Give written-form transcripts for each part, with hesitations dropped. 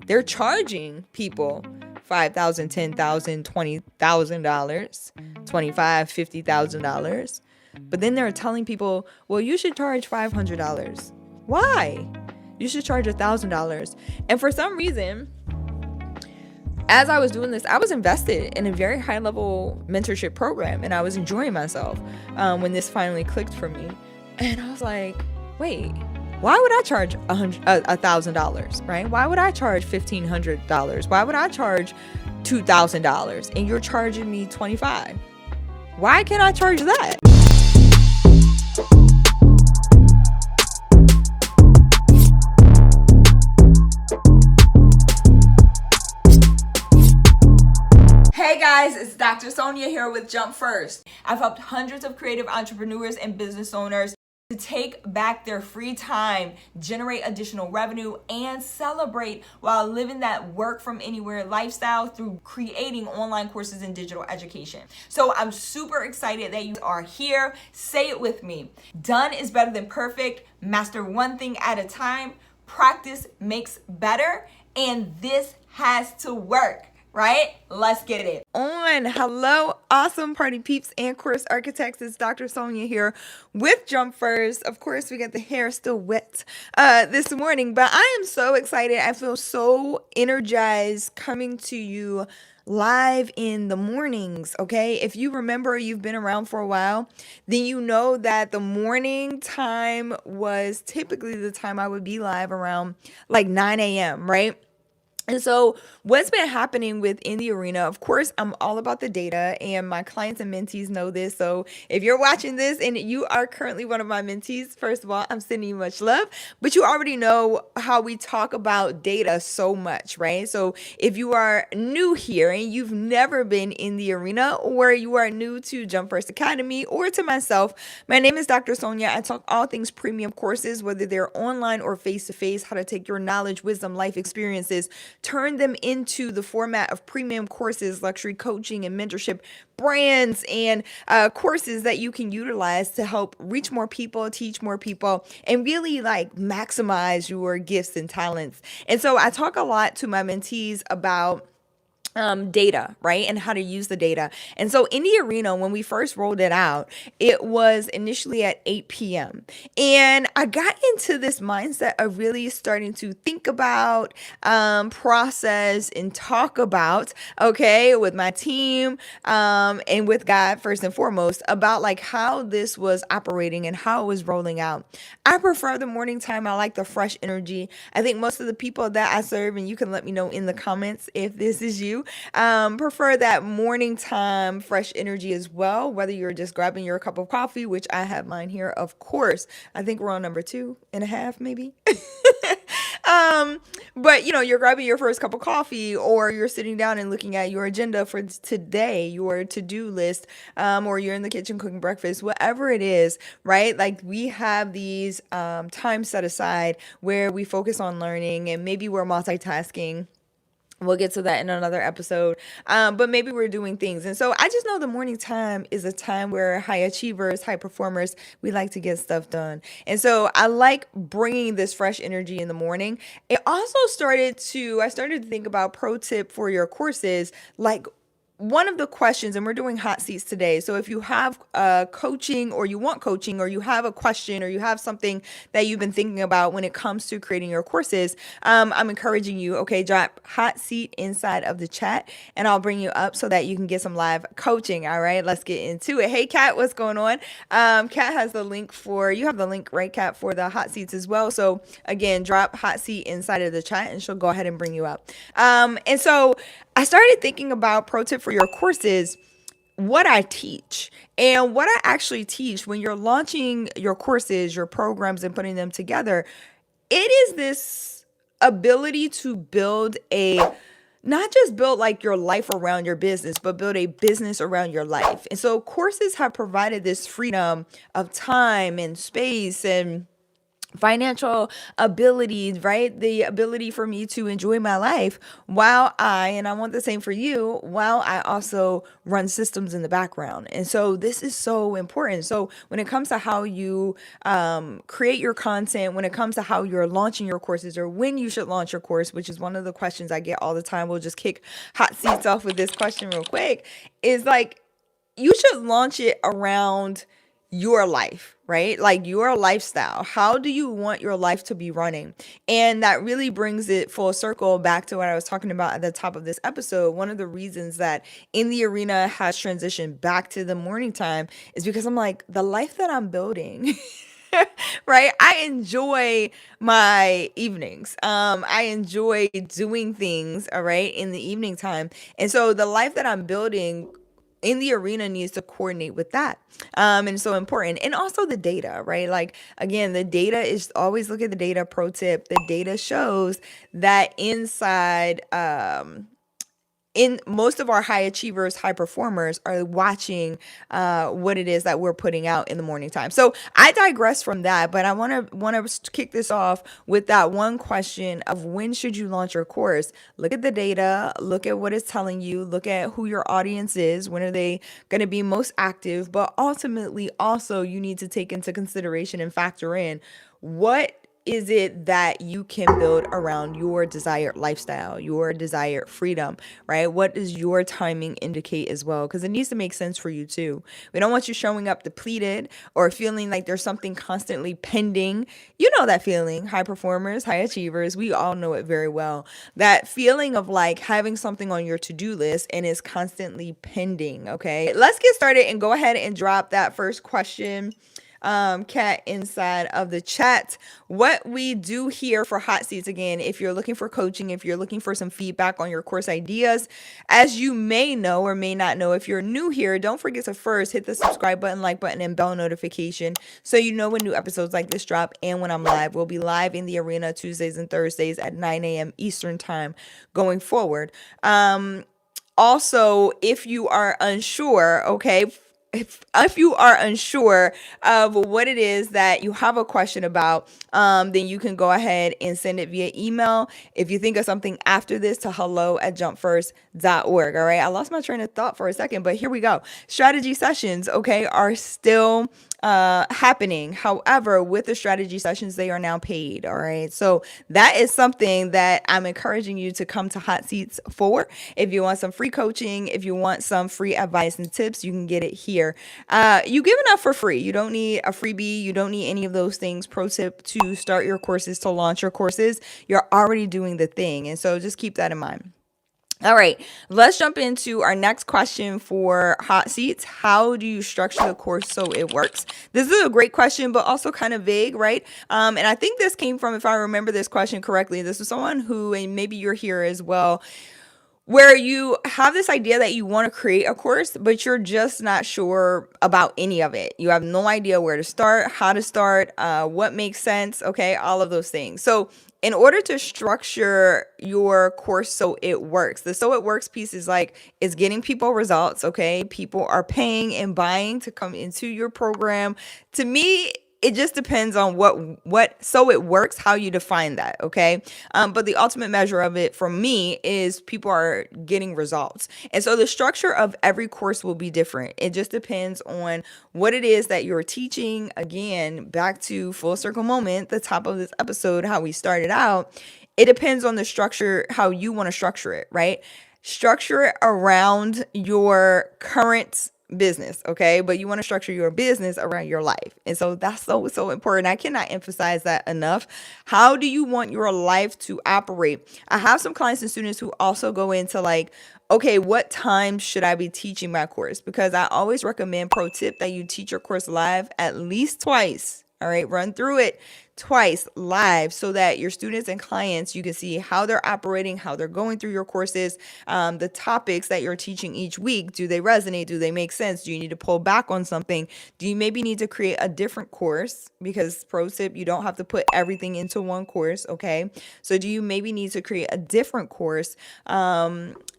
They're charging people $5,000, $10,000, $20,000, $25,000, $50,000. But then they're telling people, well, you should charge $500. Why? You should charge $1,000. And for some reason, as I was doing this, I was invested in a very high level mentorship program, and I was enjoying myself when this finally clicked for me. And I was like, wait, why would I charge $1,000, right? Why would I charge $1,500? Why would I charge $2,000 and you're charging me $25? Why can't I charge that? Hey guys, it's Dr. Sonia here with Jump First. I've helped hundreds of creative entrepreneurs and business owners to take back their free time, generate additional revenue, and celebrate while living that work from anywhere lifestyle through creating online courses and digital education. So I'm super excited that you are here. Say it with me. Done is better than perfect. Master one thing at a time. Practice makes better. And this has to work. Right? Let's get it on. Hello, awesome party peeps and course architects. It's Dr. Sonia here with Jump First. Of course, we got the hair still wet this morning, but I am so excited. I feel so energized coming to you live in the mornings. Okay. If you remember, you've been around for a while, then you know that the morning time was typically the time I would be live around like 9 a.m. Right? And so what's been happening within the arena, of course, I'm all about the data, and my clients and mentees know this. So if you're watching this and you are currently one of my mentees, first of all, I'm sending you much love, but you already know how we talk about data so much, right? So if you are new here and you've never been in the arena, or you are new to Jump First Academy or to myself, my name is Dr. Sonia. I talk all things premium courses, whether they're online or face-to-face, how to take your knowledge, wisdom, life experiences, turn them into the format of premium courses, luxury coaching and mentorship brands, and courses that you can utilize to help reach more people, teach more people, and really like maximize your gifts and talents. And so I talk a lot to my mentees about data, right? And how to use the data. And so in the arena, when we first rolled it out, it was initially at 8 p.m. And I got into this mindset of really starting to think about, process and talk about, okay, with my team, and with God first and foremost, about like how this was operating and how it was rolling out. I prefer the morning time. I like the fresh energy. I think most of the people that I serve, and you can let me know in the comments if this is you, prefer that morning time fresh energy as well, whether you're just grabbing your cup of coffee, which I have mine here, of course. I think we're on number 2.5 maybe. But you're grabbing your first cup of coffee, or you're sitting down and looking at your agenda for today, your to-do list, or you're in the kitchen cooking breakfast, whatever it is, right? Like we have these times set aside where we focus on learning, and maybe we're multitasking. We'll get to that in another episode. But maybe we're doing things. And so I just know the morning time is a time where high achievers, high performers, we like to get stuff done. And so I like bringing this fresh energy in the morning. It also I started to think about pro tip for your courses, like one of the questions, and we're doing hot seats today. So if you have coaching, or you want coaching, or you have a question, or you have something that you've been thinking about when it comes to creating your courses, I'm encouraging you, okay, drop hot seat inside of the chat, and I'll bring you up so that you can get some live coaching. All right, let's get into it. Hey, Kat, what's going on? Kat has the link you have the link, right, Kat, for the hot seats as well. So again, drop hot seat inside of the chat, and she'll go ahead and bring you up. And so I started thinking about pro tip for your courses, what I teach. And what I actually teach when you're launching your courses, your programs, and putting them together, it is this ability to not just build like your life around your business, but build a business around your life. And so courses have provided this freedom of time and space and financial ability, right? The ability for me to enjoy my life and I want the same for you, while I also run systems in the background. And so this is so important. So when it comes to how you create your content, when it comes to how you're launching your courses or when you should launch your course, which is one of the questions I get all the time. We'll just kick hot seats off with this question real quick, is like, you should launch it around your life, right? Like your lifestyle. How do you want your life to be running? And that really brings it full circle back to what I was talking about at the top of this episode. One of the reasons that In the Arena has transitioned back to the morning time is because I'm like, the life that I'm building. Right? I enjoy my evenings. I enjoy doing things, all right, in the evening time. And so the life that I'm building in the arena needs to coordinate with that. And so important. And also the data, right? Like, again, the data is, always look at the data. Pro tip: the data shows that in most of our high achievers, high performers are watching what it is that we're putting out in the morning time. So I digress from that, but I want to kick this off with that one question of, when should you launch your course? Look at the data, look at what it's telling you, look at who your audience is, when are they going to be most active, but ultimately also you need to take into consideration and factor in, what is it that you can build around your desired lifestyle, your desired freedom, right? What does your timing indicate as well? Because it needs to make sense for you too. We don't want you showing up depleted or feeling like there's something constantly pending. You know that feeling. High performers, high achievers, we all know it very well. That feeling of like having something on your to-do list and it's constantly pending, okay? Let's get started and go ahead and drop that first question, Kat, inside of the chat. What we do here for hot seats, again, if you're looking for coaching, if you're looking for some feedback on your course ideas, as you may know or may not know, if you're new here, don't forget to first hit the subscribe button, like button, and bell notification so you know when new episodes like this drop and when I'm live. We'll be live in the arena Tuesdays and Thursdays at 9 a.m. Eastern time going forward. Also, if you are unsure, okay, if you are unsure of what it is that you have a question about, then you can go ahead and send it via email. If you think of something after this, to hello@jumpfirst.org. All right. I lost my train of thought for a second, but here we go. Strategy sessions, okay, are still happening. However, with the strategy sessions, they are now paid. All right. So that is something that I'm encouraging you to come to Hot Seats for. If you want some free coaching, if you want some free advice and tips, you can get it here. You give enough for free. You don't need a freebie. You don't need any of those things. Pro tip: to start your courses, to launch your courses, you're already doing the thing. And so just keep that in mind. All right, let's jump into our next question for hot seats. How do you structure the course so it works? This is a great question, but also kind of vague, right? And I think this came from, if I remember this question correctly, this was someone who, and maybe you're here as well, where you have this idea that you want to create a course, but you're just not sure about any of it. You have no idea where to start, how to start, what makes sense, okay, all of those things. So in order to structure your course so it works, the so it works piece is like, it's getting people results, okay? People are paying and buying to come into your program. To me, it just depends on what so it works, how you define that, okay? But the ultimate measure of it for me is people are getting results. And so the structure of every course will be different. It just depends on what it is that you're teaching. Again, back to full circle moment, the top of this episode, how we started out. It depends on the structure, how you want to structure it, right? Structure it around your current business, okay? But you want to structure your business around your life. And so that's so important. I cannot emphasize that enough. How do you want your life to operate? I have some clients and students who also go into like, okay, what time should I be teaching my course? Because I always recommend, pro tip, that you teach your course live at least twice. All right, run through it twice live so that your students and clients, you can see how they're operating, how they're going through your courses, the topics that you're teaching each week. Do they resonate? Do they make sense? Do you need to pull back on something? Do you maybe need to create a different course? Because pro tip, you don't have to put everything into one course, okay? So do you maybe need to create a different course,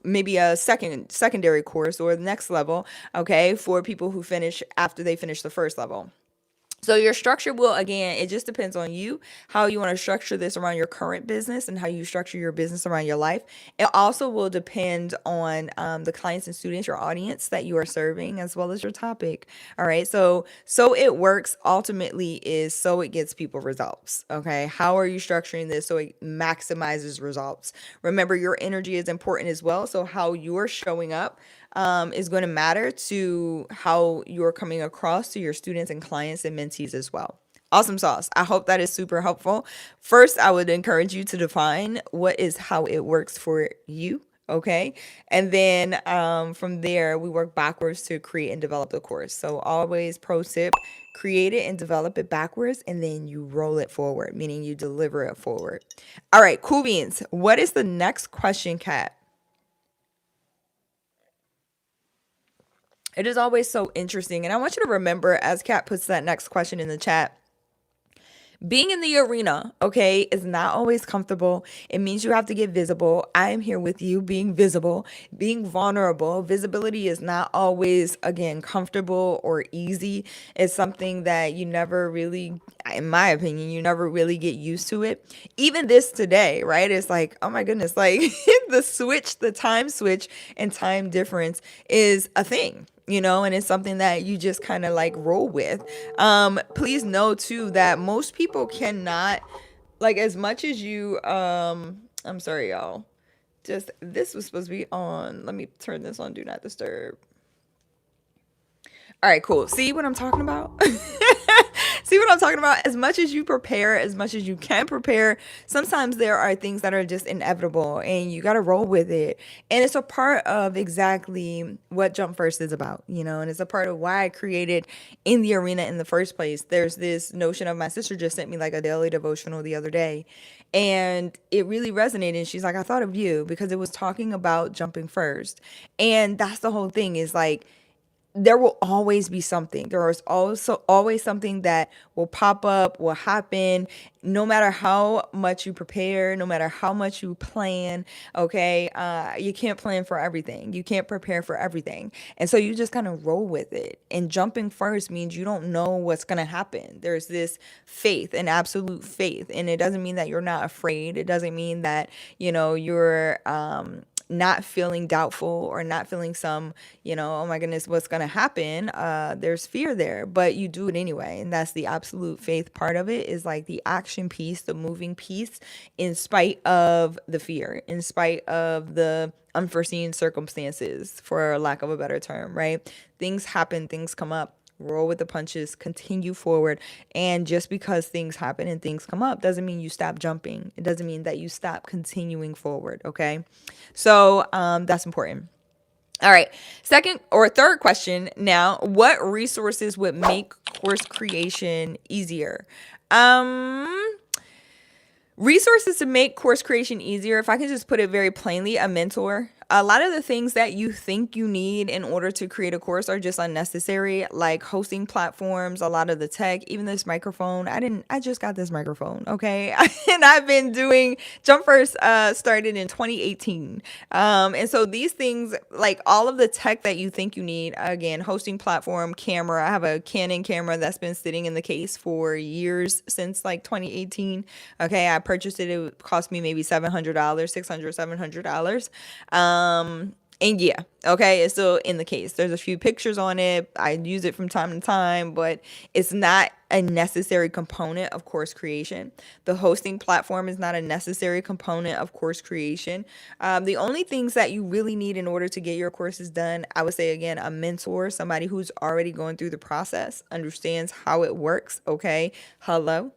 maybe a secondary course or the next level, okay, for people who finish after they finish the first level? So your structure will, again, it just depends on you, how you want to structure this around your current business and how you structure your business around your life. It also will depend on the clients and students, your audience that you are serving, as well as your topic. All right. So it works ultimately is so it gets people results. Okay. How are you structuring this so it maximizes results? Remember, your energy is important as well. So how you're showing up is going to matter to how you're coming across to your students and clients and mentees as well. Awesome sauce. I hope that is super helpful. First, I would encourage you to define what is how it works for you. Okay. And then from there, we work backwards to create and develop the course. So, always pro tip, create it and develop it backwards, and then you roll it forward, meaning you deliver it forward. All right. Cool beans. What is the next question, Kat? It is always so interesting. And I want you to remember, as Kat puts that next question in the chat, being in the arena, okay, is not always comfortable. It means you have to get visible. I am here with you, being visible, being vulnerable. Visibility is not always, again, comfortable or easy. It's something that you never really, in my opinion, you never really get used to it. Even this today, right? It's like, oh my goodness, like the time switch and time difference is a thing, and it's something that you just kind of like roll with. Please know too that most people cannot, like, as much as you, I'm sorry, y'all. Just this was supposed to be on. Let me turn this on, do not disturb. All right, cool. See what I'm talking about? See what I'm talking about? As much as you prepare, as much as you can prepare, sometimes there are things that are just inevitable and you got to roll with it. And it's a part of exactly what Jump First is about, and it's a part of why I created In the Arena in the first place. There's this notion of, my sister just sent me like a daily devotional the other day, and it really resonated. She's like, I thought of you because it was talking about jumping first. And that's the whole thing, is like, there will always be something. There is also always something that will pop up, will happen, no matter how much you prepare, no matter how much you plan. Okay. You can't plan for everything. You can't prepare for everything. And so you just kind of roll with it. And jumping first means you don't know what's going to happen. There's this faith, an absolute faith. And it doesn't mean that you're not afraid. It doesn't mean that, you're, not feeling doubtful or not feeling some, oh my goodness, what's going to happen. There's fear there, but you do it anyway. And that's the absolute faith part of it, is like the action piece, the moving piece, in spite of the fear, in spite of the unforeseen circumstances, for lack of a better term, right? Things happen, things come up. Roll with the punches, continue forward. And just because things happen and things come up doesn't mean you stop jumping. It doesn't mean that you stop continuing forward. Okay. So that's important. All right. Second or third question now, what resources would make course creation easier? Resources to make course creation easier, if I can just put it very plainly, a mentor. A lot of the things that you think you need in order to create a course are just unnecessary, like hosting platforms, a lot of the tech, even this microphone. I just got this microphone, okay? And I've been doing Jump First, started in 2018. And so these things, like all of the tech that you think you need, again, hosting platform, camera. I have a Canon camera that's been sitting in the case for years, since like 2018. Okay, I purchased it. It cost me maybe $700, $700. And yeah, okay, it's still in the case. There's a few pictures on it. I use it from time to time, but it's not a necessary component of course creation. The hosting platform is not a necessary component of course creation. The only things that you really need in order to get your courses done, I would say, again, a mentor, somebody who's already going through the process, understands how it works. Okay, hello.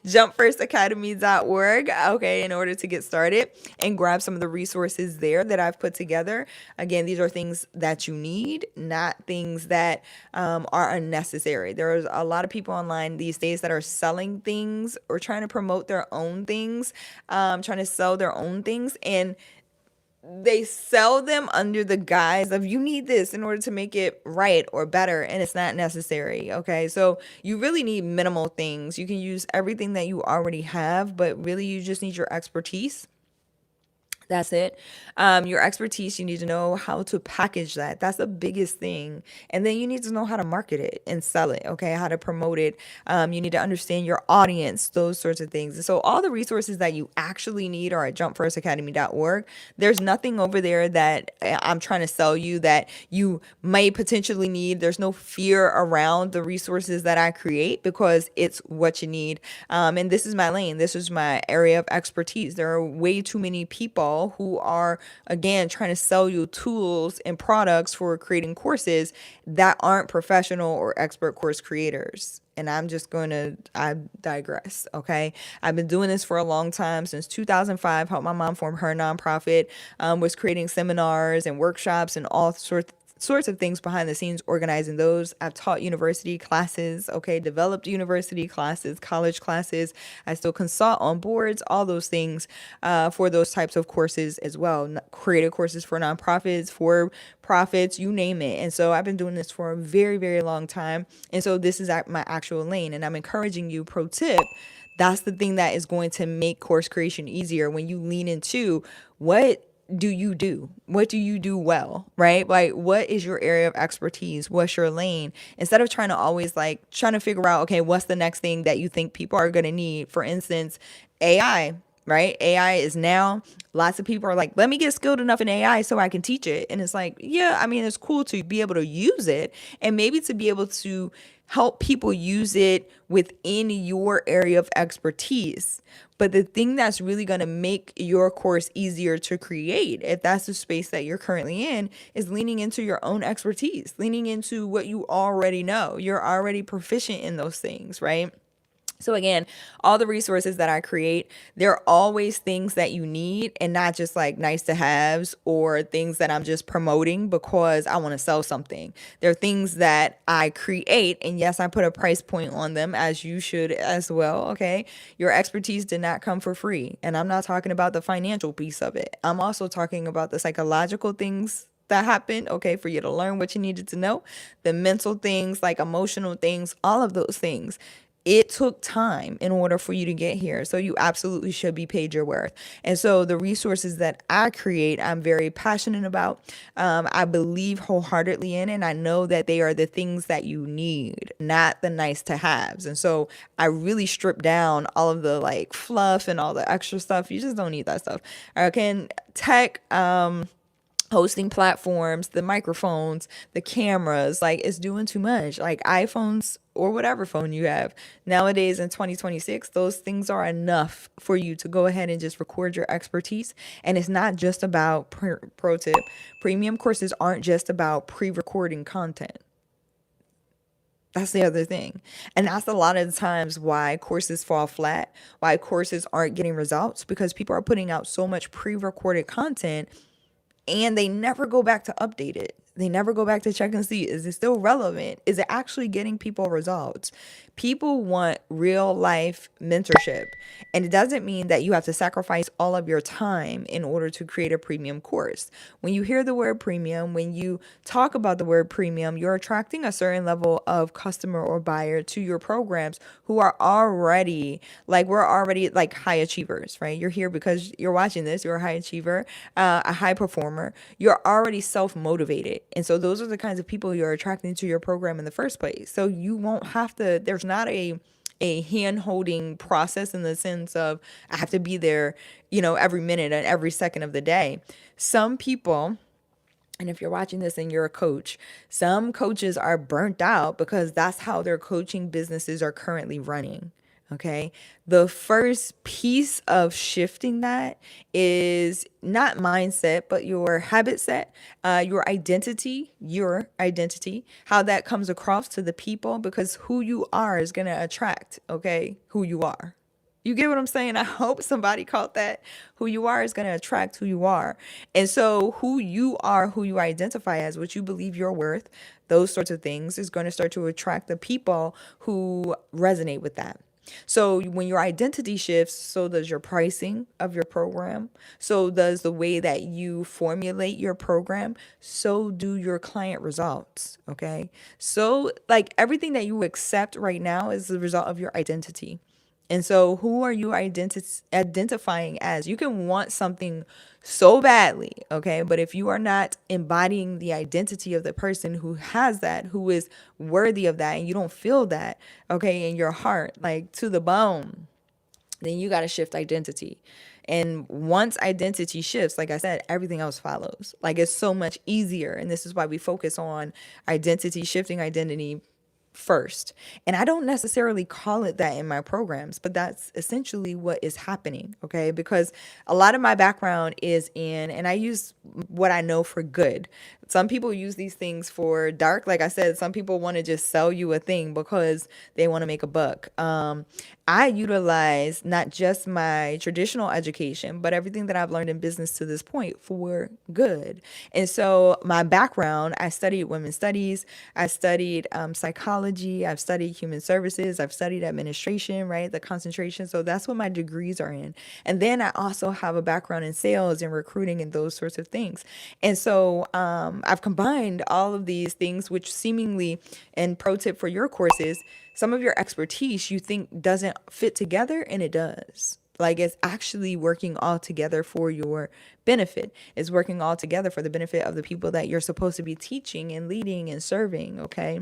jumpfirstacademy.org, okay, in order to get started and grab some of the resources there that I've put together. Again, these are things that you need, not things that are unnecessary. There's a lot of people online these days that are selling things or trying to promote their own things, trying to sell their own things, and they sell them under the guise of, you need this in order to make it right or better, and it's not necessary. Okay, so you really need minimal things. You can use everything that you already have, but really you just need your expertise That's it. Your expertise, you need to know how to package that. That's the biggest thing. And then you need to know how to market it and sell it, okay? How to promote it. You need to understand your audience, those sorts of things. And so all the resources that you actually need are at jumpfirstacademy.org. There's nothing over there that I'm trying to sell you that you may potentially need. There's no fear around the resources that I create because it's what you need. And this is my lane. This is my area of expertise. There are way too many people who are, again, trying to sell you tools and products for creating courses that aren't professional or expert course creators. And I digress, okay? I've been doing this for a long time, since 2005, helped my mom form her nonprofit, was creating seminars and workshops and all sorts of things behind the scenes, organizing those. I've taught university classes, okay, developed university classes, college classes. I still consult on boards, all those things for those types of courses as well. Created courses for nonprofits, for profits, you name it. And so I've been doing this for a very, very long time. And so this is my actual lane. And I'm encouraging you, pro tip, that's the thing that is going to make course creation easier when you lean into what do you do? What do you do well, right? Like, what is your area of expertise? What's your lane? Instead of trying to always trying to figure out, okay, what's the next thing that you think people are going to need? For instance, AI, right? AI is now, lots of people are like, let me get skilled enough in AI so I can teach it. And it's like, yeah, I mean, it's cool to be able to use it and maybe to be able to help people use it within your area of expertise. But the thing that's really going to make your course easier to create, if that's the space that you're currently in, is leaning into your own expertise, leaning into what you already know. You're already proficient in those things, right? So again, all the resources that I create, they're always things that you need and not just like nice to haves or things that I'm just promoting because I want to sell something. They're things that I create, and yes, I put a price point on them, as you should as well, okay? Your expertise did not come for free, and I'm not talking about the financial piece of it. I'm also talking about the psychological things that happened, okay, for you to learn what you needed to know, the mental things, like emotional things, all of those things. It took time in order for you to get here. So you absolutely should be paid your worth. And so the resources that I create, I'm very passionate about. I believe wholeheartedly in, and I know that they are the things that you need, not the nice to haves. And so I really strip down all of the like fluff and all the extra stuff. You just don't need that stuff. Again, tech, hosting platforms, the microphones, the cameras, like it's doing too much. Like iPhones or whatever phone you have nowadays in 2026, those things are enough for you to go ahead and just record your expertise. And it's not just about pro tip. Premium courses aren't just about pre-recording content. That's the other thing. And that's a lot of the times why courses fall flat, why courses aren't getting results, because people are putting out so much pre-recorded content and they never go back to update it. They never go back to check and see, is it still relevant? Is it actually getting people results? People want real life mentorship. And it doesn't mean that you have to sacrifice all of your time in order to create a premium course. When you hear the word premium, when you talk about the word premium, you're attracting a certain level of customer or buyer to your programs who are already we're already like high achievers, right? You're here because you're watching this, you're a high achiever, a high performer. You're already self-motivated. And so those are the kinds of people you're attracting to your program in the first place. So you won't have to, there's not a hand-holding process in the sense of I have to be there, every minute and every second of the day. Some people, and if you're watching this and you're a coach, some coaches are burnt out because that's how their coaching businesses are currently running. Okay. The first piece of shifting that is not mindset, but your habit set, your identity, how that comes across to the people, because who you are is going to attract, okay, who you are. You get what I'm saying? I hope somebody caught that. Who you are is going to attract who you are. And so who you are, who you identify as, what you believe you're worth, those sorts of things is going to start to attract the people who resonate with that. So when your identity shifts, so does your pricing of your program. So does the way that you formulate your program. So do your client results. Okay. So like everything that you accept right now is the result of your identity. And so who are you identifying as? You can want something so badly, okay? But if you are not embodying the identity of the person who has that, who is worthy of that, and you don't feel that, okay, in your heart, like to the bone, then you got to shift identity. And once identity shifts, like I said, everything else follows. Like it's so much easier. And this is why we focus on identity, shifting identity first. And I don't necessarily call it that in my programs, but that's essentially what is happening. Okay. Because a lot of my background is in, and I use what I know for good. Some people use these things for dark. Like I said, some people want to just sell you a thing because they want to make a buck. I utilize not just my traditional education, but everything that I've learned in business to this point for good. And so my background, I studied women's studies, I studied psychology, I've studied human services, I've studied administration, right? The concentration. So that's what my degrees are in. And then I also have a background in sales and recruiting and those sorts of things. And so I've combined all of these things, which seemingly, and pro tip for your courses, some of your expertise you think doesn't fit together, and it does. Like it's actually working all together for your benefit. It's working all together for the benefit of the people that you're supposed to be teaching and leading and serving. Okay.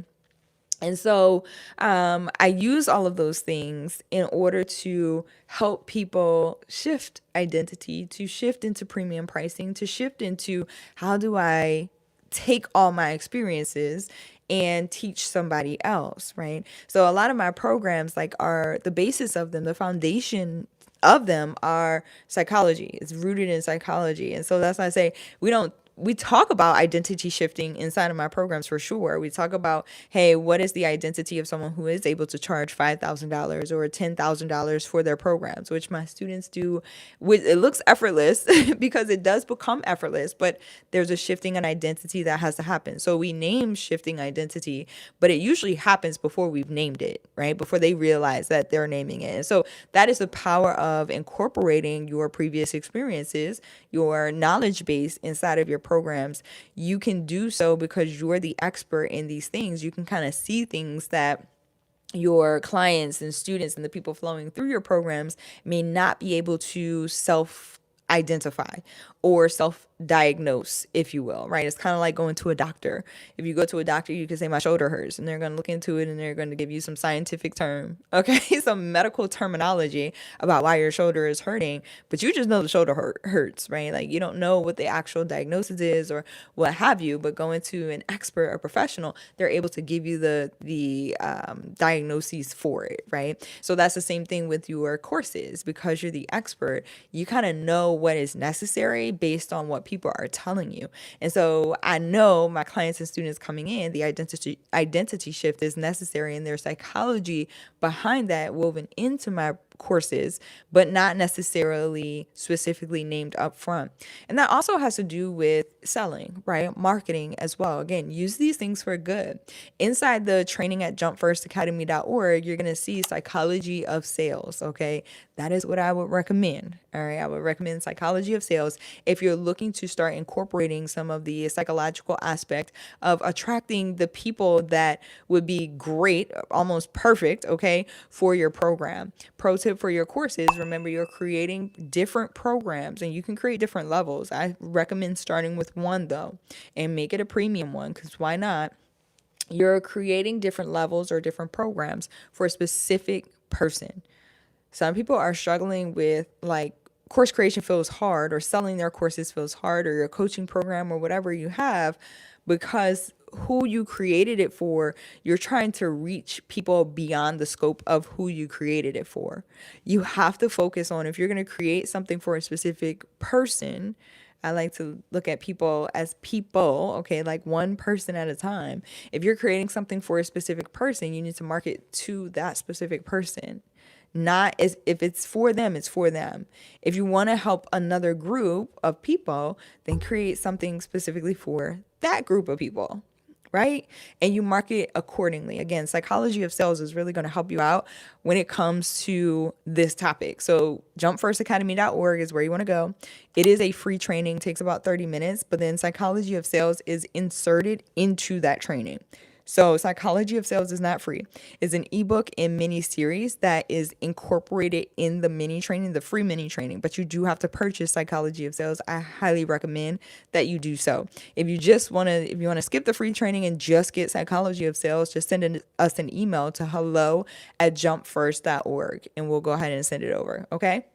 And so I use all of those things in order to help people shift identity, to shift into premium pricing, to shift into how do I take all my experiences and teach somebody else, right? So a lot of my programs like are the basis of them, the foundation of them are psychology. It's rooted in psychology. And so that's why I say we talk about identity shifting inside of my programs for sure. We talk about, hey, what is the identity of someone who is able to charge $5,000 or $10,000 for their programs, which my students do. It looks effortless because it does become effortless, but there's a shifting in identity that has to happen. So we name shifting identity, but it usually happens before we've named it, right? Before they realize that they're naming it. And so that is the power of incorporating your previous experiences, your knowledge base inside of your programs. You can do so because you're the expert in these things. You can kind of see things that your clients and students and the people flowing through your programs may not be able to self identify or self diagnose, if you will, right? It's kind of like going to a doctor. If you go to a doctor, you can say my shoulder hurts, and they're going to look into it and they're going to give you some scientific term, okay, some medical terminology about why your shoulder is hurting, but you just know the shoulder hurts, right? Like you don't know what the actual diagnosis is or what have you, but going to an expert or professional, they're able to give you the diagnoses for it, right? So that's the same thing with your courses. Because you're the expert, you kind of know what is necessary based on what people are telling you. And so I know my clients and students coming in, the identity shift is necessary, and there's psychology behind that woven into my courses, but not necessarily specifically named up front. And that also has to do with selling, right? Marketing as well. Again, use these things for good. Inside the training at jumpfirstacademy.org, you're going to see psychology of sales. Okay. That is what I would recommend. All right. I would recommend psychology of sales if you're looking to start incorporating some of the psychological aspect of attracting the people that would be great, almost perfect, okay, for your program. Pro tip for your courses, remember you're creating different programs and you can create different levels. I recommend starting with one though and make it a premium one, because why not? You're creating different levels or different programs for a specific person. Some people are struggling with like course creation feels hard, or selling their courses feels hard, or your coaching program or whatever you have, because who you created it for, you're trying to reach people beyond the scope of who you created it for. You have to focus on, if you're going to create something for a specific person, I like to look at people as people, okay, like one person at a time. If you're creating something for a specific person, you need to market to that specific person. Not as if it's for them, it's for them. If you want to help another group of people, then create something specifically for that group of people, right? And you market accordingly. Again, psychology of sales is really going to help you out when it comes to this topic. So jumpfirstacademy.org is where you want to go. It is a free training, takes about 30 minutes, but then psychology of sales is inserted into that training. So Psychology of Sales is not free. It's an ebook and mini series that is incorporated in the mini training, the free mini training, but you do have to purchase Psychology of Sales. I highly recommend that you do so. If you want to skip the free training and just get Psychology of Sales, just send us an email to hello@jumpfirst.org and we'll go ahead and send it over. Okay?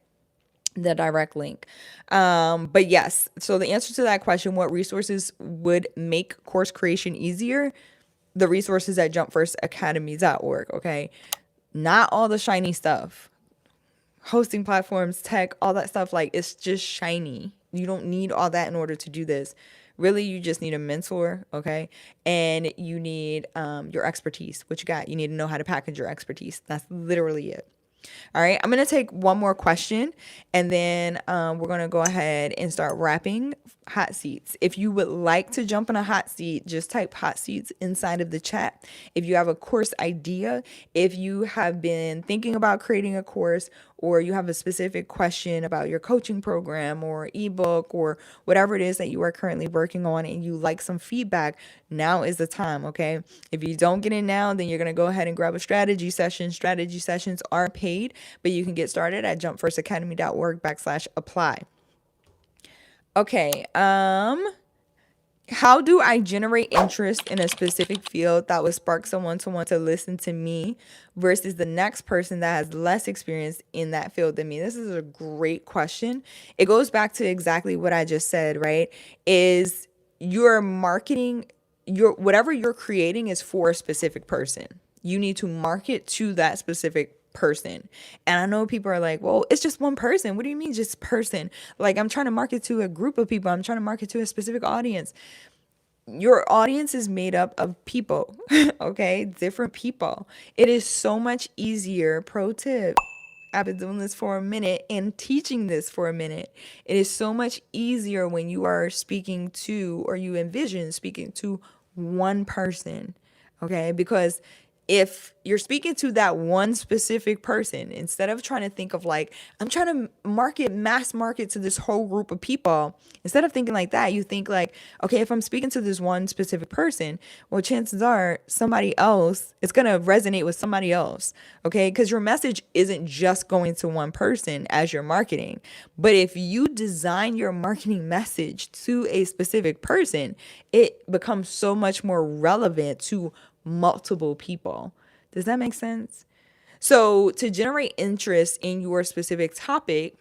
The direct link. But yes, so the answer to that question, what resources would make course creation easier? The resources at jumpfirstacademy.org. Okay. Not all the shiny stuff, hosting platforms, tech, all that stuff. Like, it's just shiny. You don't need all that in order to do this. Really, you just need a mentor, okay? And you need your expertise. What you got? You need to know how to package your expertise. That's literally it. All right, I'm going to take one more question and then we're going to go ahead and start wrapping hot seats. If you would like to jump in a hot seat, just type hot seats inside of the chat. If you have a course idea, if you have been thinking about creating a course, or you have a specific question about your coaching program or ebook or whatever it is that you are currently working on and you like some feedback, now is the time, okay? If you don't get in now, then you're going to go ahead and grab a strategy session. Strategy sessions are paid, but you can get started at jumpfirstacademy.org/apply. Okay, how do I generate interest in a specific field that would spark someone to want to listen to me versus the next person that has less experience in that field than me? This is a great question. It goes back to exactly what I just said, right? Is your marketing, whatever you're creating is for a specific person. You need to market to that specific person. And I know people are like, well, it's just one person. What do you mean just person? Like, I'm trying to market to a group of people. I'm trying to market to a specific audience. Your audience is made up of people, okay? Different people. It is so much easier. Pro tip. I've been doing this for a minute and teaching this for a minute. It is so much easier when you are speaking to, or you envision speaking to, one person, okay? Because if you're speaking to that one specific person, instead of trying to think of like, I'm trying to mass market to this whole group of people, instead of thinking like that, you think like, okay, if I'm speaking to this one specific person, well, chances are somebody else, it's going to resonate with somebody else, okay? Because your message isn't just going to one person as you're marketing. But if you design your marketing message to a specific person, it becomes so much more relevant to multiple people. Does that make sense? So to generate interest in your specific topic,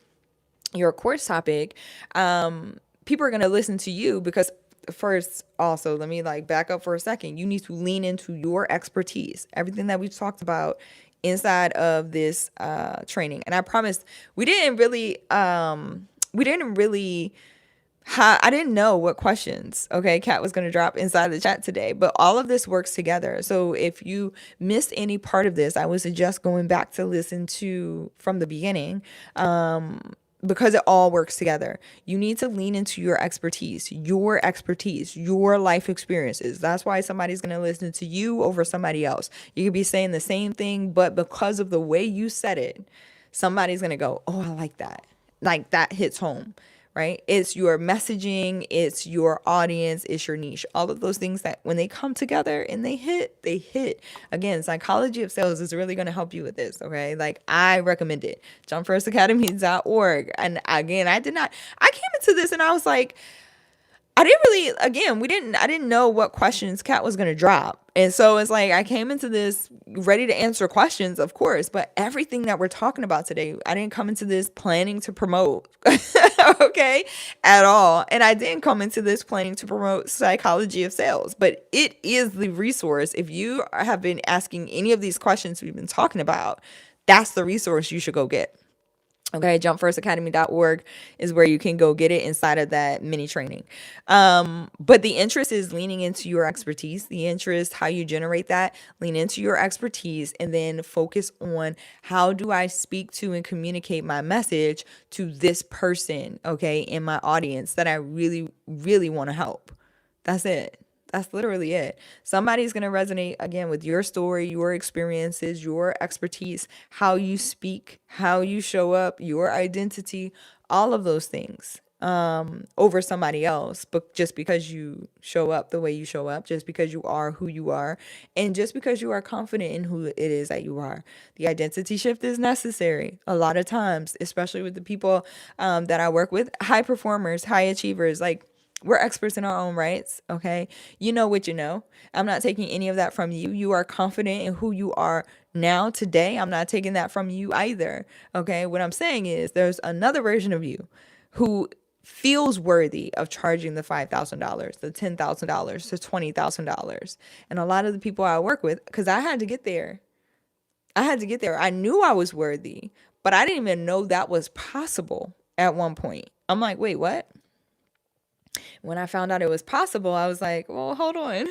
your course topic, people are going to listen to you because first, also, let me like back up for a second. You need to lean into your expertise, everything that we talked about inside of this training. And I promise we didn't really I didn't know what questions, okay, Kat was going to drop inside the chat today, but all of this works together. So if you missed any part of this, I would suggest going back to listen to from the beginning, because it all works together. You need to lean into your expertise, your life experiences. That's why somebody's going to listen to you over somebody else. You could be saying the same thing, but because of the way you said it, somebody's going to go, oh, I like that. Like that hits home. Right? It's your messaging, it's your audience, it's your niche. All of those things that when they come together and they hit. Again, Psychology of Sales is really going to help you with this, okay? Like, I recommend it. jumpfirstacademy.org. And again, I came into this and I was like, I didn't know what questions Kat was going to drop. And so it's like, I came into this ready to answer questions, of course, but everything that we're talking about today, I didn't come into this planning to promote, okay, at all. And I didn't come into this planning to promote Psychology of Sales, but it is the resource. If you have been asking any of these questions we've been talking about, that's the resource you should go get. Okay, jumpfirstacademy.org is where you can go get it inside of that mini training. But the interest is leaning into your expertise, the interest, how you generate that, lean into your expertise, and then focus on how do I speak to and communicate my message to this person, okay, in my audience that I really, really want to help. That's it. That's literally it. Somebody's going to resonate again with your story, your experiences, your expertise, how you speak, how you show up, your identity, all of those things. over somebody else, but just because you show up the way you show up, just because you are who you are, and just because you are confident in who it is that you are. The identity shift is necessary a lot of times, especially with the people that I work with, high performers, high achievers. Like, we're experts in our own rights, okay? You know what you know. I'm not taking any of that from you. You are confident in who you are now, today. I'm not taking that from you either, okay? What I'm saying is there's another version of you who feels worthy of charging the $5,000, the $10,000, the $20,000. And a lot of the people I work with, because I had to get there. I knew I was worthy, but I didn't even know that was possible at one point. I'm like, wait, what? When I found out it was possible, I was like, well, hold on.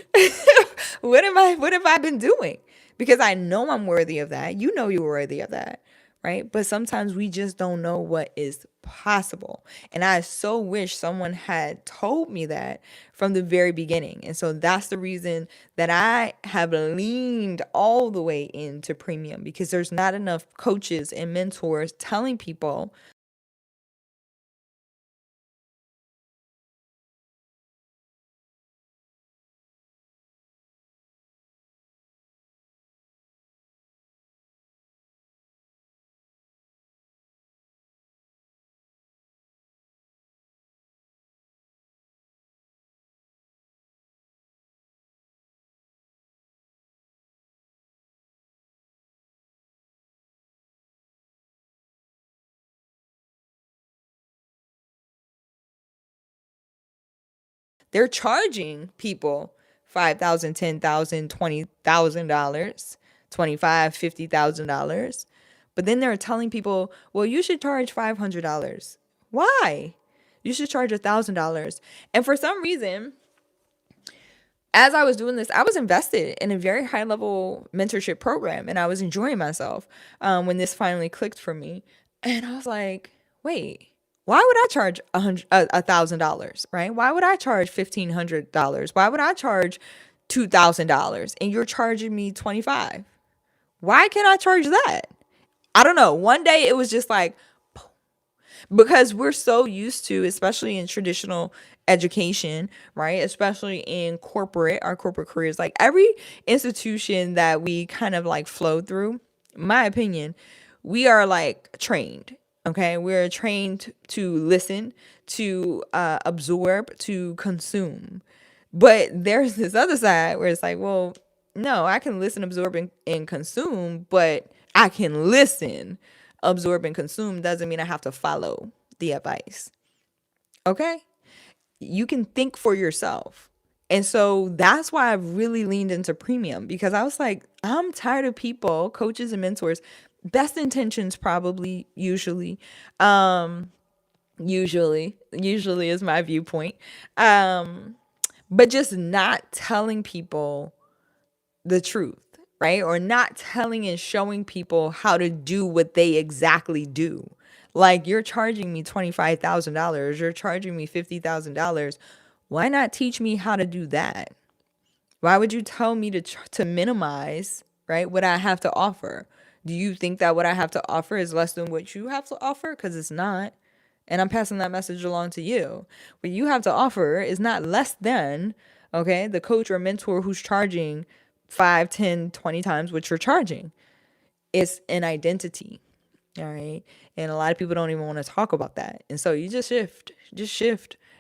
What have I been doing? Because I know I'm worthy of that. You know you're worthy of that, right? But sometimes we just don't know what is possible. And I so wish someone had told me that from the very beginning. And so that's the reason that I have leaned all the way into premium, because there's not enough coaches and mentors telling people. They're charging people $5,000, $10,000, $20,000, $25,000, $50,000. But then they're telling people, well, you should charge $500. Why? You should charge $1,000. And for some reason, as I was doing this, I was invested in a very high level mentorship program, and I was enjoying myself when this finally clicked for me. And I was like, wait, why would I charge $1,000, right? Why would I charge $1,500? Why would I charge $2,000 and you're charging me 25? Why can't I charge that? I don't know. One day it was just like, because we're so used to, especially in traditional education, right? Especially in our corporate careers, like every institution that we kind of like flow through, in my opinion, we are like trained. Okay, we're trained to listen, to absorb, to consume. But there's this other side where it's like, well, no, I can listen, absorb, and consume, but I can listen, absorb, and consume doesn't mean I have to follow the advice. Okay? You can think for yourself. And so that's why I've really leaned into premium, because I was like, I'm tired of people, coaches and mentors, best intentions probably, usually is my viewpoint. But just not telling people the truth, right? Or not telling and showing people how to do what they exactly do. Like, you're charging me $25,000, you're charging me $50,000. Why not teach me how to do that? Why would you tell me to minimize, right, what I have to offer? Do you think that what I have to offer is less than what you have to offer? Because it's not. And I'm passing that message along to you. What you have to offer is not less than, okay, the coach or mentor who's charging 5, 10, 20 times what you're charging. It's an identity. All right. And a lot of people don't even want to talk about that. And so you just shift.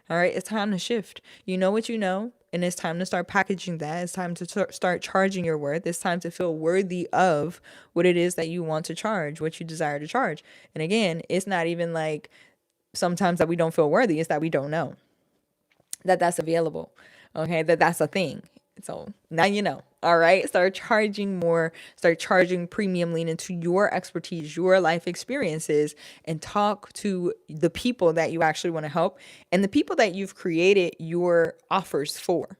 All right. It's time to shift. You know what you know. And it's time to start packaging that. It's time to start charging your worth. It's time to feel worthy of what it is that you want to charge, what you desire to charge. And again, it's not even like sometimes that we don't feel worthy. It's that we don't know that that's available. Okay. That's a thing. So now you know. All right. Start charging more, start charging premium, lean into your expertise, your life experiences, and talk to the people that you actually want to help and the people that you've created your offers for.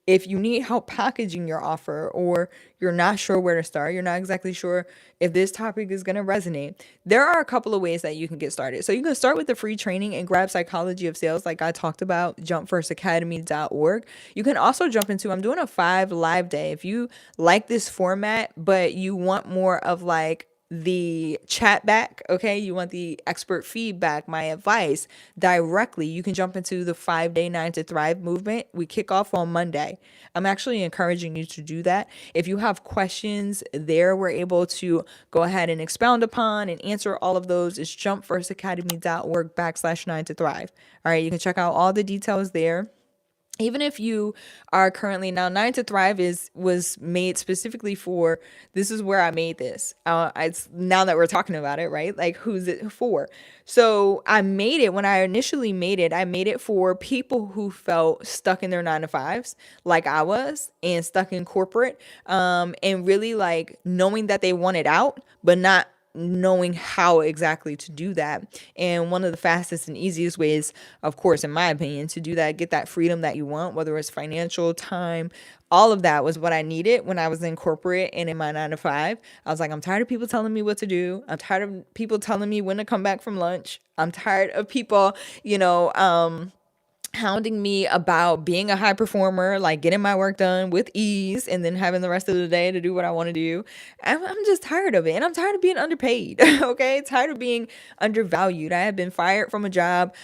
If you need help packaging your offer, or you're not sure where to start, you're not exactly sure if this topic is going to resonate, there are a couple of ways that you can get started. So you can start with the free training and grab Psychology of Sales, like I talked about, jumpfirstacademy.org. You can also jump into, I'm doing a 5 live day. If you like this format, but you want more of like the chat back, okay, you want the expert feedback, my advice directly, you can jump into the 5-day 9 to Thrive movement. We kick off on Monday. I'm actually encouraging you to do that. If you have questions there, we're able to go ahead and expound upon and answer all of those. It's jumpfirstacademy.org/ 9 to Thrive. All right, you can check out all the details there. Even if you are currently now 9 to Thrive was made specifically for, this is where I made this. It's now that we're talking about it, right? Like, who's it for? So I made it, when I initially made it, I made it for people who felt stuck in their 9 to 5s, like I was, and stuck in corporate, and really like knowing that they wanted out, but not knowing how exactly to do that. And one of the fastest and easiest ways, of course, in my opinion, to do that, get that freedom that you want, whether it's financial, time, all of that was what I needed when I was in corporate and in my 9 to 5. I was like, I'm tired of people telling me what to do. I'm tired of people telling me when to come back from lunch. I'm tired of people, hounding me about being a high performer, like getting my work done with ease and then having the rest of the day to do what I want to do. I'm just tired of it. And I'm tired of being underpaid. Okay. Tired of being undervalued. I have been fired from a job.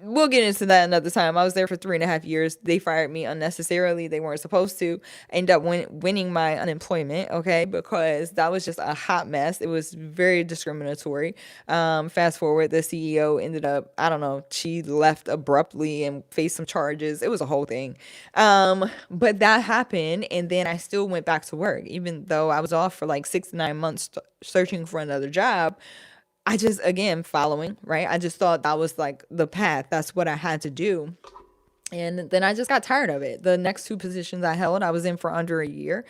We'll get into that another time. I was there for 3.5 years. They fired me unnecessarily. They weren't supposed to. I ended up winning my unemployment, okay, because that was just a hot mess. It was very discriminatory. Fast forward, the CEO ended up, I don't know, she left abruptly and faced some charges. It was a whole thing. But that happened, and then I still went back to work, even though I was off for like 6 to 9 months searching for another job. I just, again, following, right? I just thought that was like the path. That's what I had to do. And then I just got tired of it. The next 2 positions I held, I was in for under a year.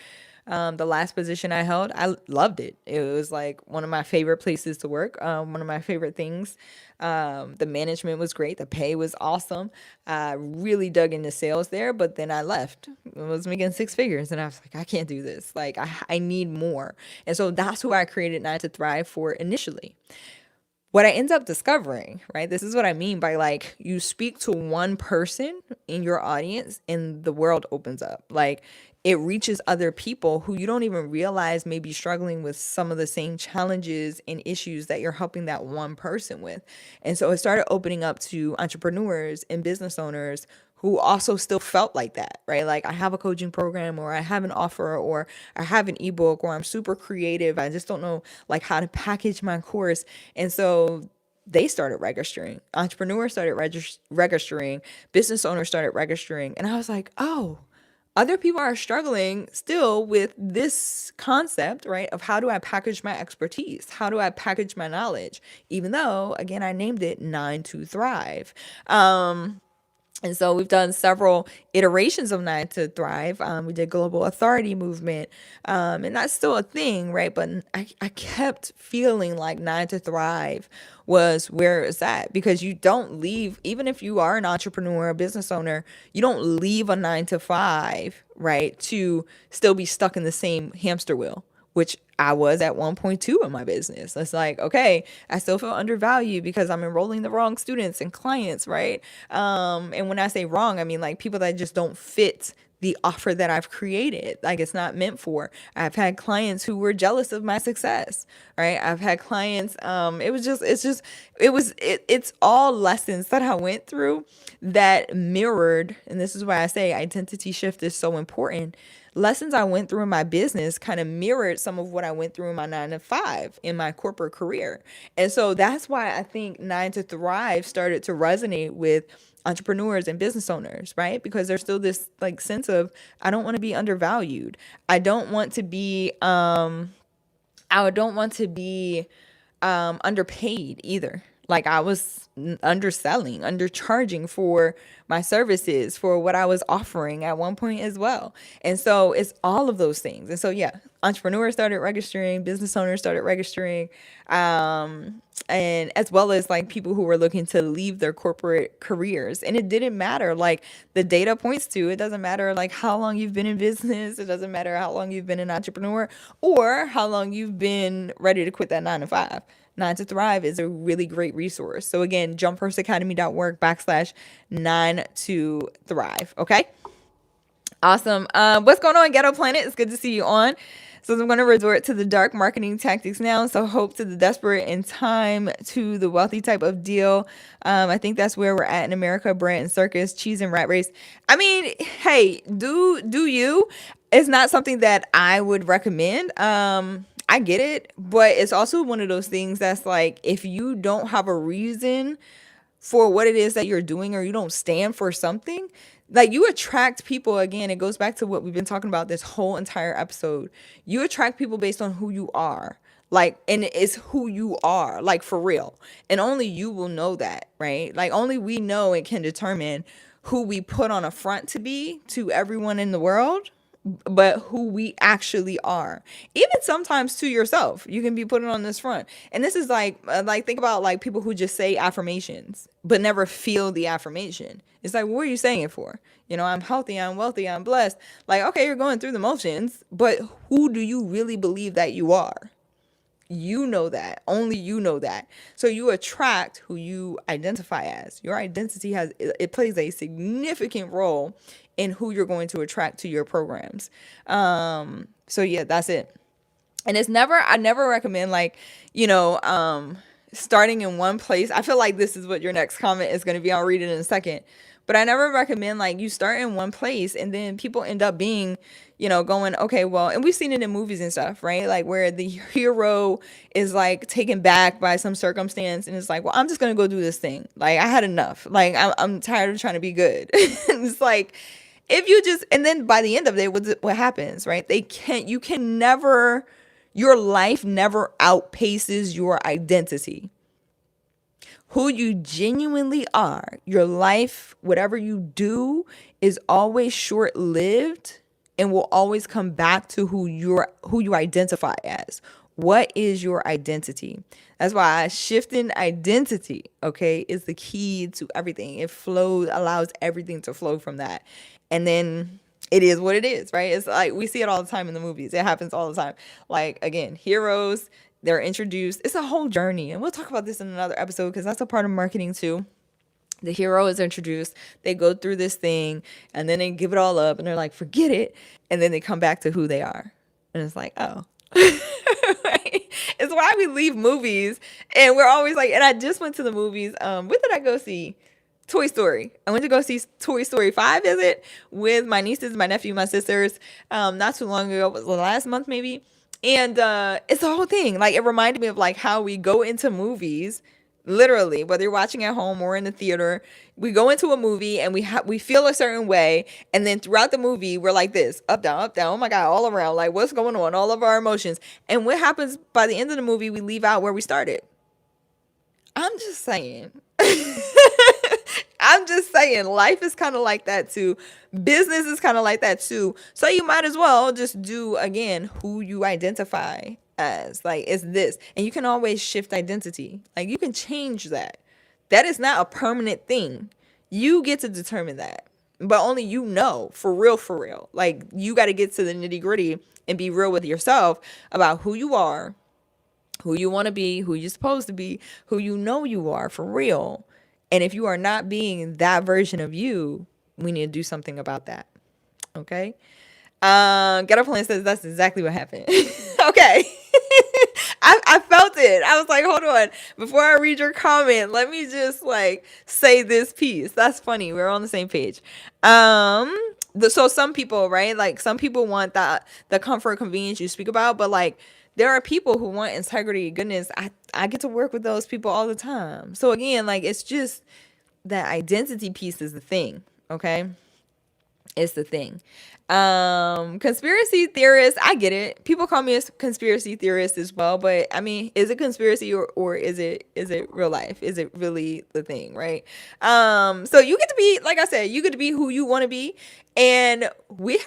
The last position I held, I loved it. It was like one of my favorite places to work. One of my favorite things. The management was great. The pay was awesome. I really dug into sales there, but then I left. I was making 6 figures and I was like, I can't do this. Like, I need more. And so that's who I created 9 to Thrive for initially. What I end up discovering, right? This is what I mean by, like, you speak to one person in your audience and the world opens up. Like, it reaches other people who you don't even realize may be struggling with some of the same challenges and issues that you're helping that one person with. And so it started opening up to entrepreneurs and business owners who also still felt like that, right? Like, I have a coaching program, or I have an offer, or I have an ebook, or I'm super creative. I just don't know like how to package my course. And so they started registering. Entrepreneurs started registering. Business owners started registering. And I was like, oh, other people are struggling still with this concept, right? Of how do I package my expertise? How do I package my knowledge? Even though, again, I named it 9 to Thrive. And so we've done several iterations of 9 to Thrive. We did global authority movement. And that's still a thing, right? But I kept feeling like 9 to Thrive was where it's at, because you don't leave, even if you are an entrepreneur, a business owner, you don't leave a 9 to 5, right, to still be stuck in the same hamster wheel, which I was at 1.2 in my business. It's like, okay, I still feel undervalued because I'm enrolling the wrong students and clients, right? And when I say wrong, I mean like people that just don't fit the offer that I've created. Like, it's not meant for. I've had clients who were jealous of my success, right? I've had clients, it's all lessons that I went through that mirrored, and this is why I say identity shift is so important. Lessons I went through in my business kind of mirrored some of what I went through in my 9 to 5 in my corporate career. And so that's why I think 9 to Thrive started to resonate with entrepreneurs and business owners, right? Because there's still this like sense of, I don't want to be undervalued. I don't want to be underpaid either. Like, I was underselling, undercharging for my services, for what I was offering at one point as well. And so it's all of those things. And so, yeah, entrepreneurs started registering, business owners started registering, and as well as like people who were looking to leave their corporate careers. And it didn't matter, like the data points to, it doesn't matter like how long you've been in business. It doesn't matter how long you've been an entrepreneur or how long you've been ready to quit that 9 to 5. 9 to Thrive is a really great resource. So again, jumpfirstacademy.org/ 9 to Thrive. Okay. Awesome. What's going on, Ghetto Planet? It's good to see you on. So I'm going to resort to the dark marketing tactics now. So hope to the desperate and time to the wealthy type of deal. I think that's where we're at in America. Brand and circus, cheese and rat race. I mean, hey, do you? It's not something that I would recommend. I get it, but it's also one of those things that's like, if you don't have a reason for what it is that you're doing, or you don't stand for something, like, you attract people. Again, it goes back to what we've been talking about this whole entire episode. You attract people based on who you are. Like, and it's who you are, like, for real. And only you will know that, right? Like, only we know and can determine who we put on a front to be to everyone in the world, but who we actually are. Even sometimes to yourself, you can be putting on this front. And this is like think about like people who just say affirmations but never feel the affirmation. It's like, what are you saying it for? You know, I'm healthy, I'm wealthy, I'm blessed. Like, okay, you're going through the motions, but who do you really believe that you are? You know that. Only you know that. So you attract who you identify as. Your identity it plays a significant role in who you're going to attract to your programs. So yeah, that's it. And I never recommend, like, starting in one place. I feel like this is what your next comment is going to be. I'll read it in a second. But I never recommend, like, you start in one place and then people end up being, going, okay, well, and we've seen it in movies and stuff, right? Like, where the hero is like taken back by some circumstance and it's like, well, I'm just going to go do this thing. Like, I had enough. Like, I'm tired of trying to be good. It's like, if you just, and then by the end of it, what happens, right? Your life never outpaces your identity. Who you genuinely are, your life, whatever you do, is always short-lived and will always come back to who you identify as. What is your identity? That's why shifting identity, okay, is the key to everything. It allows everything to flow from that. And then it is what it is, right? It's like, we see it all the time in the movies. It happens all the time. Like, again, heroes, they're introduced. It's a whole journey. And we'll talk about this in another episode because that's a part of marketing too. The hero is introduced. They go through this thing and then they give it all up and they're like, forget it. And then they come back to who they are. And it's like, oh. Right? It's why we leave movies and we're always like, and I just went to the movies. What did I go see? Toy Story. I went to go see Toy Story 5, is it? With my nieces, my nephew, my sisters. Not too long ago. It was the last month maybe. And it's the whole thing. Like, it reminded me of like how we go into movies, literally, whether you're watching at home or in the theater. We go into a movie and we feel a certain way. And then throughout the movie, we're like this, up, down, oh my God, all around. Like, what's going on? All of our emotions. And what happens by the end of the movie, we leave out where we started. I'm just saying. I'm just saying, life is kind of like that too. Business is kind of like that too. So you might as well just do, again, who you identify as. Like, it's this. And you can always shift identity. Like, you can change that. That is not a permanent thing. You get to determine that. But only you know, for real, for real. Like, you got to get to the nitty gritty and be real with yourself about who you are, who you want to be, who you're supposed to be, who you know you are, for real. And if you are not being that version of you, we need to do something about that. Okay? Get Up Plan says that's exactly what happened. Okay. I felt it. I was like, hold on. Before I read your comment, let me just like say this piece. That's funny. We're on the same page. So some people, right? Like, some people want the comfort, convenience you speak about, but like, there are people who want integrity, goodness. I get to work with those people all the time. So again, like, it's just that identity piece is the thing. Okay. It's the thing. Conspiracy theorists, I get it. People call me a conspiracy theorist as well, but I mean, is it conspiracy or is it real life? Is it really the thing, right? So you get to be, like I said, you get to be who you want to be. And we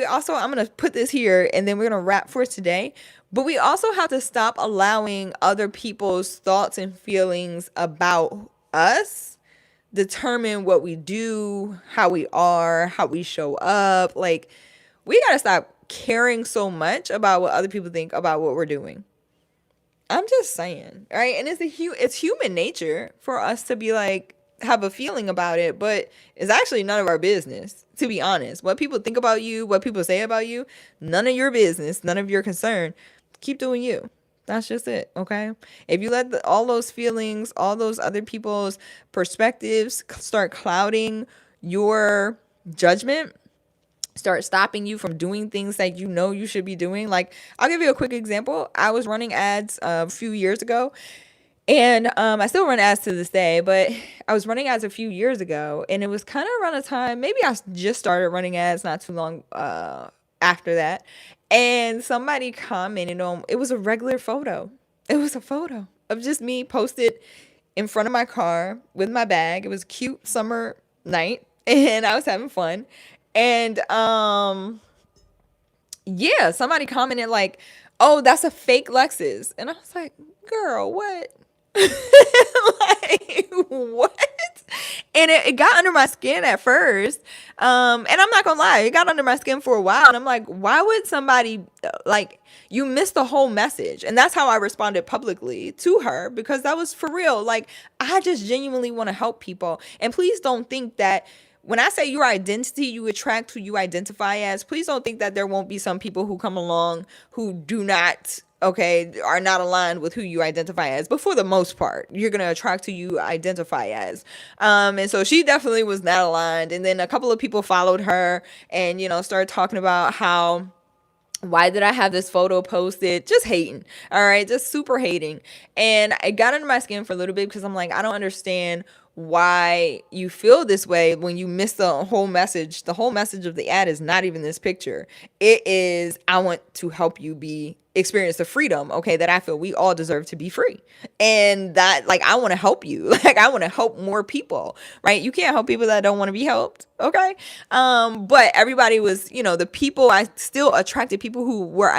also, I'm going to put this here and then we're going to wrap for today. But we also have to stop allowing other people's thoughts and feelings about us determine what we do, how we are, how we show up. Like, we got to stop caring so much about what other people think about what we're doing. I'm just saying, right? And it's human nature for us to be like, have a feeling about it, but it's actually none of our business, to be honest. What people think about you, what people say about you, none of your business, none of your concern. Keep doing you. That's just it, okay? If you let all those feelings, all those other people's perspectives start clouding your judgment, start stopping you from doing things that you know you should be doing. Like, I'll give you a quick example. I was running ads a few years ago, and I still run ads to this day, but I was running ads a few years ago, and it was kind of around a time, maybe I just started running ads not too long after that, and somebody commented on, it was a regular photo. It was a photo of just me posted in front of my car with my bag. It was a cute summer night, and I was having fun. And yeah, somebody commented like, "Oh, that's a fake Lexus," and I was like, "Girl, what?" Like, what? And it got under my skin at first. And I'm not gonna lie, it got under my skin for a while. And I'm like, why would somebody, like, you missed the whole message? And that's how I responded publicly to her, because that was for real. Like, I just genuinely want to help people. And please don't think that when I say your identity, you attract who you identify as. Please don't think that there won't be some people who come along who do not, okay, are not aligned with who you identify as. But for the most part, you're going to attract who you identify as. And so she definitely was not aligned. And then a couple of people followed her and, started talking about how, why did I have this photo posted? Just hating. All right. Just super hating. And it got under my skin for a little bit, because I'm like, I don't understand why you feel this way when you miss the whole message. The whole message of the ad is not even this picture. It is, I want to help you experience the freedom, okay, that I feel we all deserve to be free. And that, like, I want to help you. Like, I want to help more people, right? You can't help people that don't want to be helped, okay? But everybody was, the people, I still attracted people who were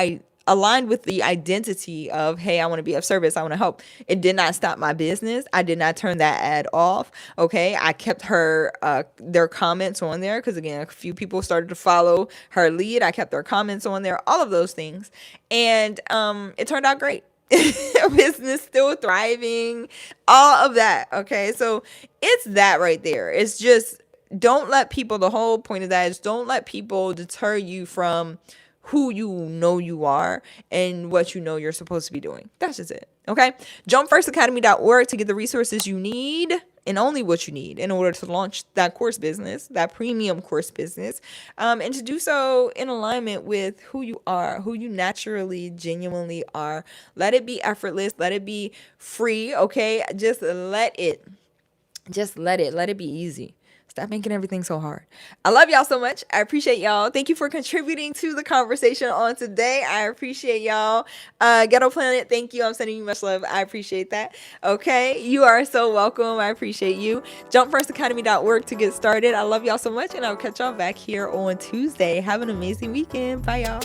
aligned with the identity of, hey, I want to be of service, I want to help. It did not stop my business. I did not turn that ad off. Okay. I kept their comments on there, because again, a few people started to follow her lead. I kept their comments on there, all of those things. And it turned out great. Business still thriving, all of that. Okay. So it's that right there. It's just, don't let people, the whole point of that is, don't let people deter you from who you know you are and what you know you're supposed to be doing. That's just it. Okay. JumpFirstAcademy.org to get the resources you need, and only what you need, in order to launch that course business, that premium course business, and to do so in alignment with who you are, who you naturally, genuinely are. Let it be effortless. Let it be free. Okay. Let it be easy. Stop making everything so hard. I love y'all so much. I appreciate y'all. Thank you for contributing to the conversation on today. I appreciate y'all. Ghetto Planet, thank you. I'm sending you much love. I appreciate that. Okay. You are so welcome. I appreciate you. JumpFirstAcademy.org to get started. I love y'all so much, and I'll catch y'all back here on Tuesday. Have an amazing weekend. Bye, y'all.